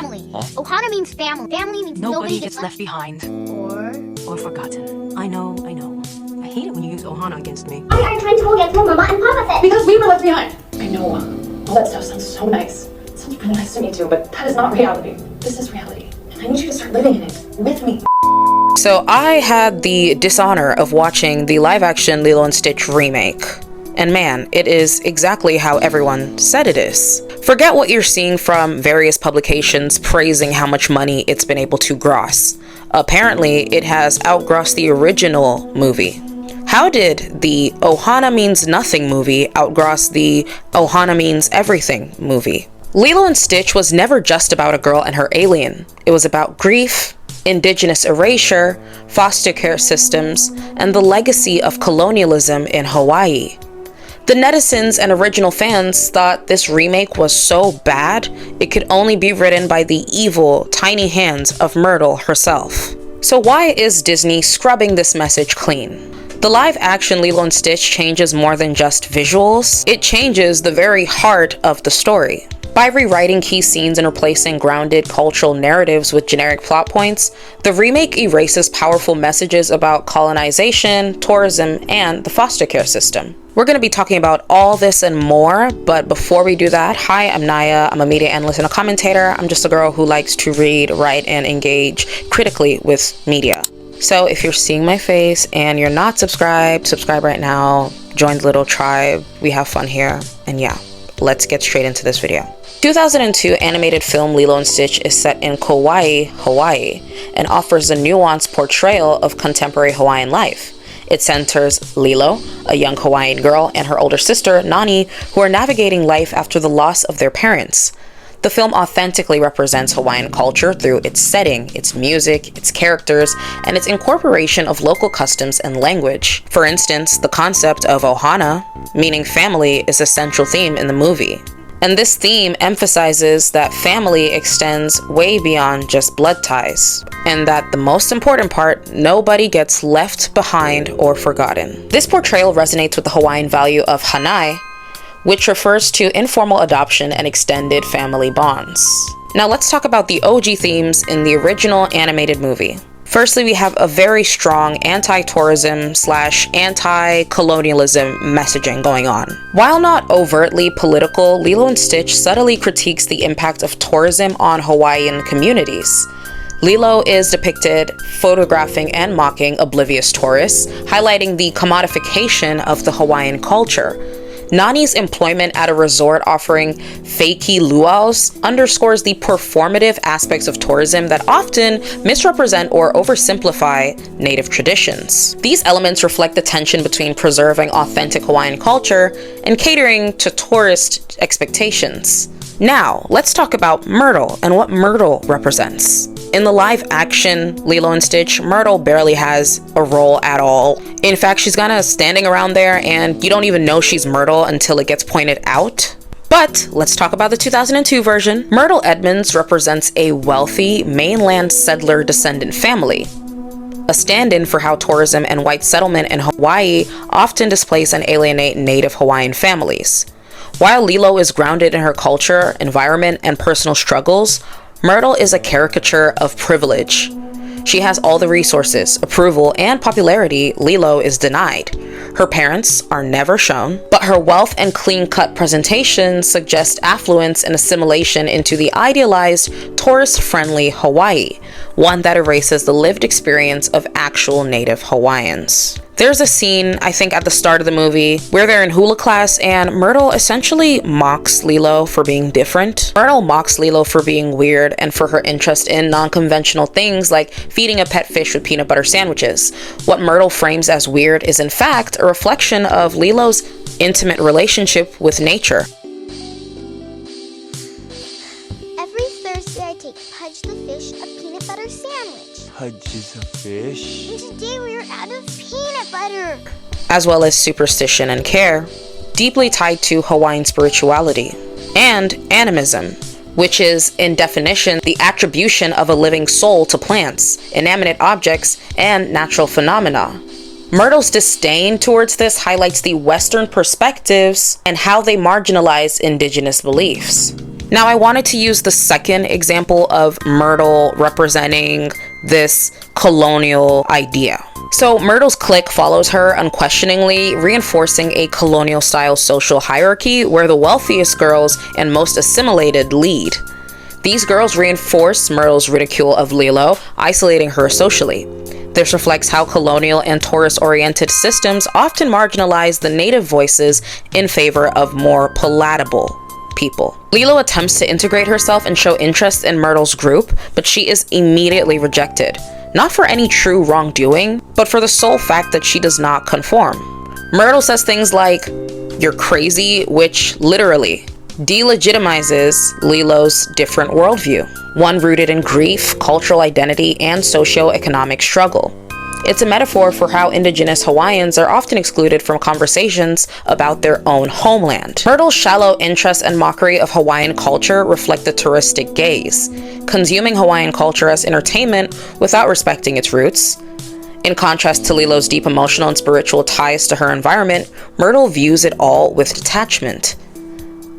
family. Huh? Ohana means family. Family means Nobody gets left behind. Or forgotten. I know. I hate it when you use Ohana against me. Why are you trying to go against what Mama and Papa said? Because we were left behind. I know. All that stuff sounds so nice. It sounds really nice to me too, but that is not reality. This is reality. And I need you to start living in it with me. So I had the dishonor of watching the live-action Lilo and Stitch remake. And man, it is exactly how everyone said it is. Forget what you're seeing from various publications praising how much money it's been able to gross. Apparently, it has outgrossed the original movie. How did the Ohana Means Nothing movie outgross the Ohana Means Everything movie? Lilo and Stitch was never just about a girl and her alien. It was about grief, indigenous erasure, foster care systems, and the legacy of colonialism in Hawaii. The netizens and original fans thought this remake was so bad, it could only be written by the evil, tiny hands of Myrtle herself. So why is Disney scrubbing this message clean? The live-action Lilo and Stitch changes more than just visuals, it changes the very heart of the story. By rewriting key scenes and replacing grounded cultural narratives with generic plot points, the remake erases powerful messages about colonization, tourism, and the foster care system. We're going to be talking about all this and more, but before we do that, hi, I'm Naya. I'm a media analyst and a commentator. I'm just a girl who likes to read, write, and engage critically with media. So if you're seeing my face and you're not subscribed, subscribe right now. Join the little tribe. We have fun here. And yeah, let's get straight into this video. 2002 animated film Lilo and Stitch is set in Kauai, Hawaii, and offers a nuanced portrayal of contemporary Hawaiian life. It centers Lilo, a young Hawaiian girl, and her older sister, Nani, who are navigating life after the loss of their parents. The film authentically represents Hawaiian culture through its setting, its music, its characters, and its incorporation of local customs and language. For instance, the concept of Ohana, meaning family, is a central theme in the movie. And this theme emphasizes that family extends way beyond just blood ties, and that the most important part, nobody gets left behind or forgotten. This portrayal resonates with the Hawaiian value of hanai, which refers to informal adoption and extended family bonds. Now let's talk about the OG themes in the original animated movie. Firstly, we have a very strong anti-tourism / anti-colonialism messaging going on. While not overtly political, Lilo and Stitch subtly critiques the impact of tourism on Hawaiian communities. Lilo is depicted photographing and mocking oblivious tourists, highlighting the commodification of the Hawaiian culture. Nani's employment at a resort offering fakey luau's underscores the performative aspects of tourism that often misrepresent or oversimplify native traditions. These elements reflect the tension between preserving authentic Hawaiian culture and catering to tourist expectations. Now, let's talk about Myrtle and what Myrtle represents. In the live-action Lilo and Stitch, Myrtle barely has a role at all. In fact, she's kind of standing around there and you don't even know she's Myrtle until it gets pointed out. But let's talk about the 2002 version. Myrtle Edmonds represents a wealthy mainland settler descendant family, a stand-in for how tourism and white settlement in Hawaii often displace and alienate native Hawaiian families. While Lilo is grounded in her culture, environment, and personal struggles, Myrtle is a caricature of privilege. She has all the resources, approval, and popularity Lilo is denied. Her parents are never shown, but her wealth and clean-cut presentation suggest affluence and assimilation into the idealized, tourist-friendly Hawaii, one that erases the lived experience of actual native Hawaiians. There's a scene, I think at the start of the movie, where they're in hula class and Myrtle essentially mocks Lilo for being different. Myrtle mocks Lilo for being weird and for her interest in non-conventional things like feeding a pet fish with peanut butter sandwiches. What Myrtle frames as weird is in fact a reflection of Lilo's intimate relationship with nature. Every Thursday I take Pudge the fish a peanut butter sandwich. Pudge is a fish. And today we are out of peanut butter. As well as superstition and care, deeply tied to Hawaiian spirituality, and animism, which is, in definition, the attribution of a living soul to plants, inanimate objects, and natural phenomena. Myrtle's disdain towards this highlights the Western perspectives and how they marginalize indigenous beliefs. Now, I wanted to use the second example of Myrtle representing this colonial idea. So Myrtle's clique follows her unquestioningly, reinforcing a colonial-style social hierarchy where the wealthiest girls and most assimilated lead. These girls reinforce Myrtle's ridicule of Lilo, isolating her socially. This reflects how colonial and tourist-oriented systems often marginalize the native voices in favor of more palatable people. Lilo attempts to integrate herself and show interest in Myrtle's group, but she is immediately rejected. Not for any true wrongdoing, but for the sole fact that she does not conform. Myrtle says things like, "You're crazy," which literally delegitimizes Lilo's different worldview, one rooted in grief, cultural identity, and socio-economic struggle. It's a metaphor for how Indigenous Hawaiians are often excluded from conversations about their own homeland. Myrtle's shallow interest and mockery of Hawaiian culture reflect the touristic gaze, consuming Hawaiian culture as entertainment without respecting its roots. In contrast to Lilo's deep emotional and spiritual ties to her environment, Myrtle views it all with detachment,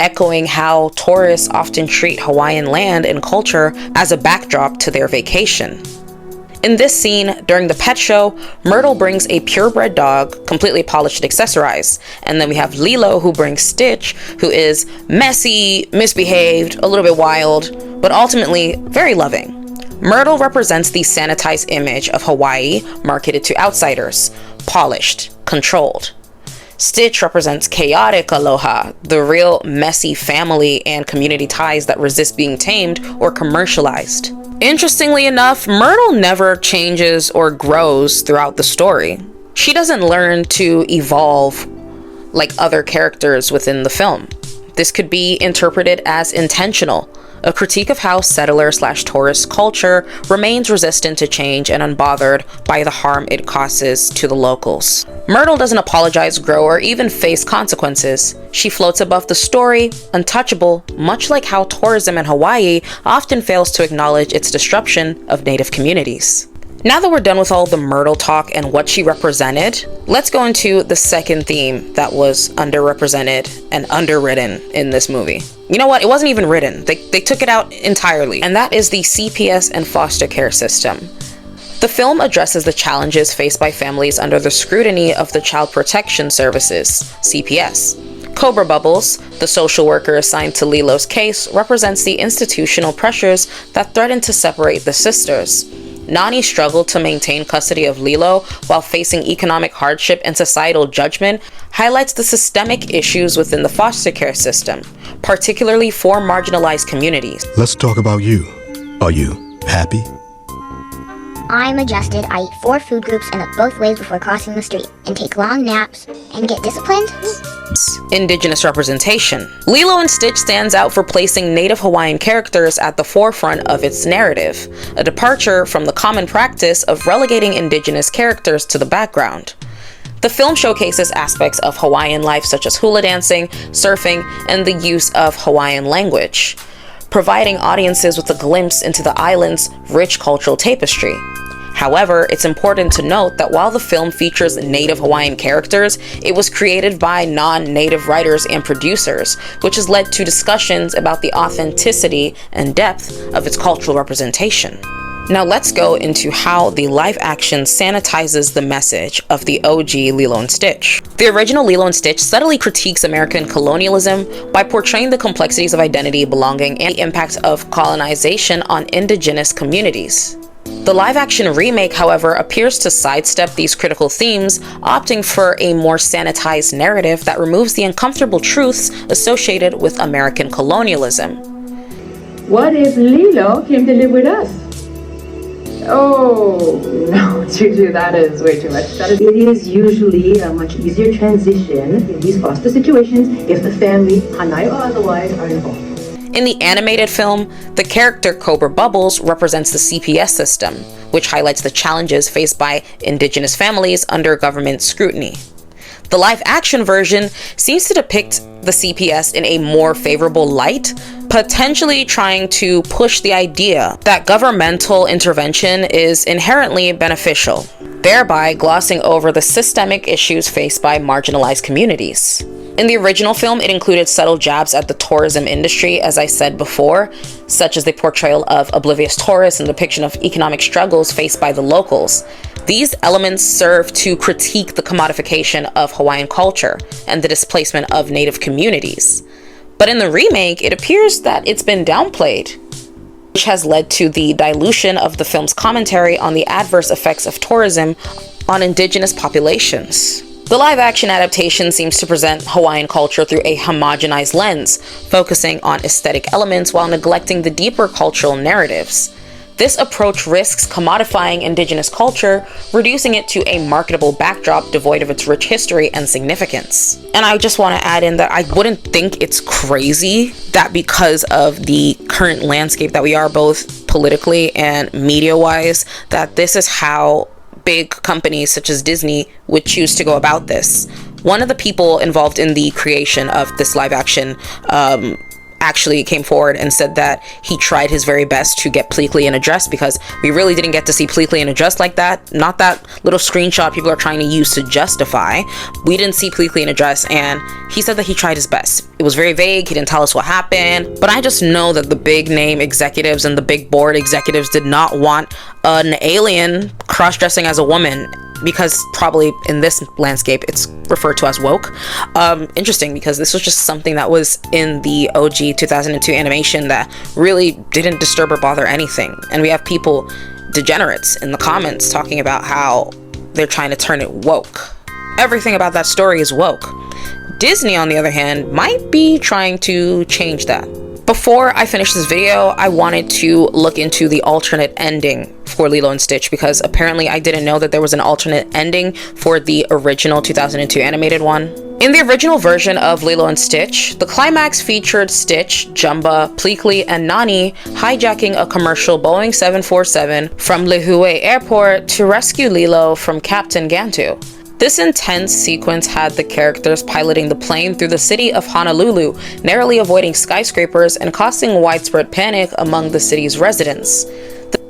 echoing how tourists often treat Hawaiian land and culture as a backdrop to their vacation. In this scene, during the pet show, Myrtle brings a purebred dog, completely polished and accessorized. And then we have Lilo, who brings Stitch, who is messy, misbehaved, a little bit wild, but ultimately very loving. Myrtle represents the sanitized image of Hawaii marketed to outsiders, polished, controlled. Stitch represents chaotic aloha, the real messy family and community ties that resist being tamed or commercialized. Interestingly enough, Myrtle never changes or grows throughout the story. She doesn't learn to evolve like other characters within the film. This could be interpreted as intentional, a critique of how settler/tourist culture remains resistant to change and unbothered by the harm it causes to the locals. Myrtle doesn't apologize, grow, or even face consequences. She floats above the story, untouchable, much like how tourism in Hawaii often fails to acknowledge its disruption of native communities. Now that we're done with all the Myrtle talk and what she represented, let's go into the second theme that was underrepresented and underwritten in this movie. You know what? It wasn't even written. They took it out entirely, and that is the CPS and foster care system. The film addresses the challenges faced by families under the scrutiny of the Child Protection Services, CPS. Cobra Bubbles, the social worker assigned to Lilo's case, represents the institutional pressures that threaten to separate the sisters. Nani's struggle to maintain custody of Lilo while facing economic hardship and societal judgment highlights the systemic issues within the foster care system, particularly for marginalized communities. Let's talk about you. Are you happy? I'm adjusted. I eat 4 food groups and look both ways before crossing the street, and take long naps, and get disciplined. Indigenous representation. Lilo and Stitch stands out for placing Native Hawaiian characters at the forefront of its narrative, a departure from the common practice of relegating Indigenous characters to the background. The film showcases aspects of Hawaiian life such as hula dancing, surfing, and the use of Hawaiian language, providing audiences with a glimpse into the island's rich cultural tapestry. However, it's important to note that while the film features Native Hawaiian characters, it was created by non-Native writers and producers, which has led to discussions about the authenticity and depth of its cultural representation. Now let's go into how the live action sanitizes the message of the OG Lilo and Stitch. The original Lilo and Stitch subtly critiques American colonialism by portraying the complexities of identity, belonging, and the impact of colonization on indigenous communities. The live-action remake, however, appears to sidestep these critical themes, opting for a more sanitized narrative that removes the uncomfortable truths associated with American colonialism. What if Lilo came to live with us? Oh, no, Juju, that is way too much. It is usually a much easier transition in these foster situations if the family, Hanai or otherwise, are involved. In the animated film, the character Cobra Bubbles represents the CPS system, which highlights the challenges faced by Indigenous families under government scrutiny. The live-action version seems to depict the CPS in a more favorable light, potentially trying to push the idea that governmental intervention is inherently beneficial, thereby glossing over the systemic issues faced by marginalized communities. In the original film, it included subtle jabs at the tourism industry, as I said before, such as the portrayal of oblivious tourists and depiction of economic struggles faced by the locals. These elements serve to critique the commodification of Hawaiian culture and the displacement of native communities. But in the remake, it appears that it's been downplayed, which has led to the dilution of the film's commentary on the adverse effects of tourism on indigenous populations. The live-action adaptation seems to present Hawaiian culture through a homogenized lens, focusing on aesthetic elements while neglecting the deeper cultural narratives. This approach risks commodifying indigenous culture, reducing it to a marketable backdrop devoid of its rich history and significance. And I just want to add in that I wouldn't think it's crazy that because of the current landscape that we are both politically and media-wise, that this is how big companies such as Disney would choose to go about this. One of the people involved in the creation of this live action actually came forward and said that he tried his very best to get Pleian Address, because we really didn't get to see Pleian Address like that. Not that little screenshot people are trying to use to justify. We didn't see Pleian Address, and he said that he tried his best. It was very vague. He didn't tell us what happened, but I just know that the big name executives and the big board executives did not want an alien cross-dressing as a woman, because probably in this landscape it's referred to as woke. Interesting, because this was just something that was in the OG 2002 animation that really didn't disturb or bother anything. And we have people, degenerates, in the comments talking about how they're trying to turn it woke. Everything about that story is woke. Disney, on the other hand, might be trying to change that. Before I finish this video, I wanted to look into the alternate ending for Lilo and Stitch, because apparently I didn't know that there was an alternate ending for the original 2002 animated one. In the original version of Lilo and Stitch, the climax featured Stitch, Jumba, Pleakley, and Nani hijacking a commercial Boeing 747 from Lihue Airport to rescue Lilo from Captain Gantu. This intense sequence had the characters piloting the plane through the city of Honolulu, narrowly avoiding skyscrapers and causing widespread panic among the city's residents.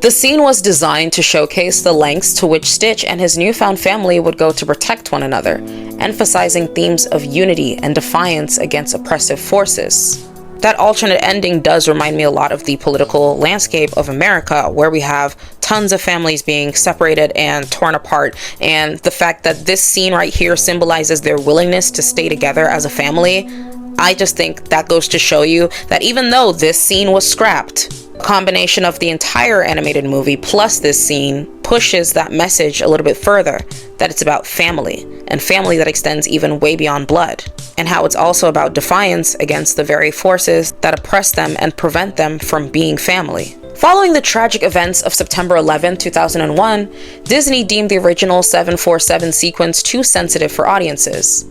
The scene was designed to showcase the lengths to which Stitch and his newfound family would go to protect one another, emphasizing themes of unity and defiance against oppressive forces. That alternate ending does remind me a lot of the political landscape of America, where we have tons of families being separated and torn apart, and the fact that this scene right here symbolizes their willingness to stay together as a family. I just think that goes to show you that even though this scene was scrapped, a combination of the entire animated movie plus this scene pushes that message a little bit further, that it's about family, and family that extends even way beyond blood, and how it's also about defiance against the very forces that oppress them and prevent them from being family. Following the tragic events of September 11, 2001, Disney deemed the original 747 sequence too sensitive for audiences.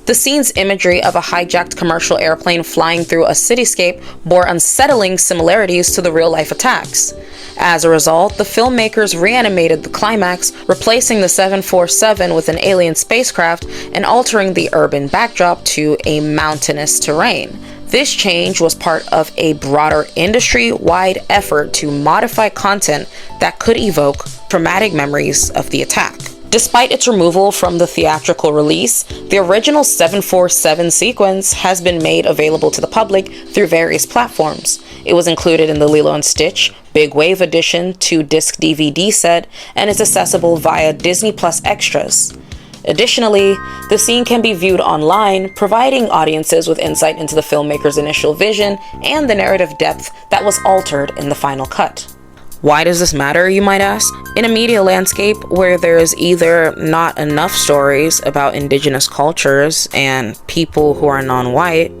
The scene's imagery of a hijacked commercial airplane flying through a cityscape bore unsettling similarities to the real-life attacks. As a result, the filmmakers reanimated the climax, replacing the 747 with an alien spacecraft and altering the urban backdrop to a mountainous terrain. This change was part of a broader industry-wide effort to modify content that could evoke traumatic memories of the attack. Despite its removal from the theatrical release, the original 747 sequence has been made available to the public through various platforms. It was included in the Lilo and Stitch Big Wave Edition 2-disc DVD set and is accessible via Disney Plus Extras. Additionally, the scene can be viewed online, providing audiences with insight into the filmmaker's initial vision and the narrative depth that was altered in the final cut. Why does this matter, you might ask? In a media landscape where there is either not enough stories about indigenous cultures and people who are non-white,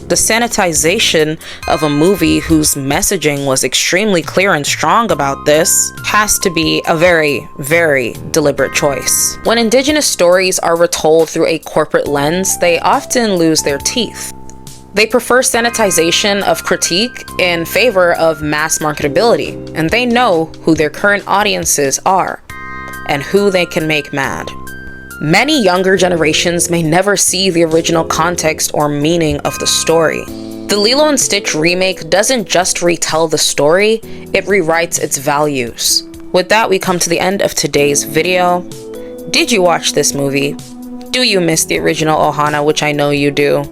the sanitization of a movie whose messaging was extremely clear and strong about this has to be a very, very deliberate choice. When indigenous stories are retold through a corporate lens, they often lose their teeth. They prefer sanitization of critique in favor of mass marketability, and they know who their current audiences are and who they can make mad. Many younger generations may never see the original context or meaning of the story. The Lilo and Stitch remake doesn't just retell the story, it rewrites its values. With that, we come to the end of today's video. Did you watch this movie? Do you miss the original Ohana, which I know you do?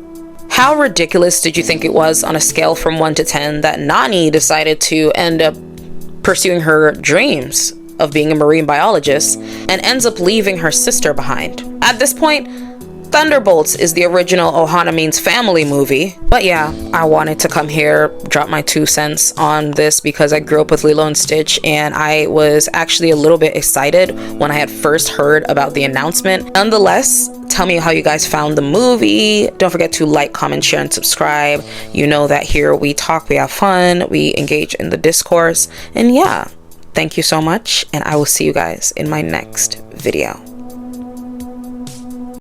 How ridiculous did you think it was on a scale from 1 to 10 that Nani decided to end up pursuing her dreams of being a marine biologist and ends up leaving her sister behind? At this point, Thunderbolts is the original Ohana Means Family movie. But yeah, I wanted to come here, drop my 2 cents on this because I grew up with Lilo and Stitch, and I was actually a little bit excited when I had first heard about the announcement. Nonetheless, tell me how you guys found the movie. Don't forget to like, comment, share, and subscribe. You know that here we talk, we have fun, we engage in the discourse. And yeah, thank you so much, and I will see you guys in my next video.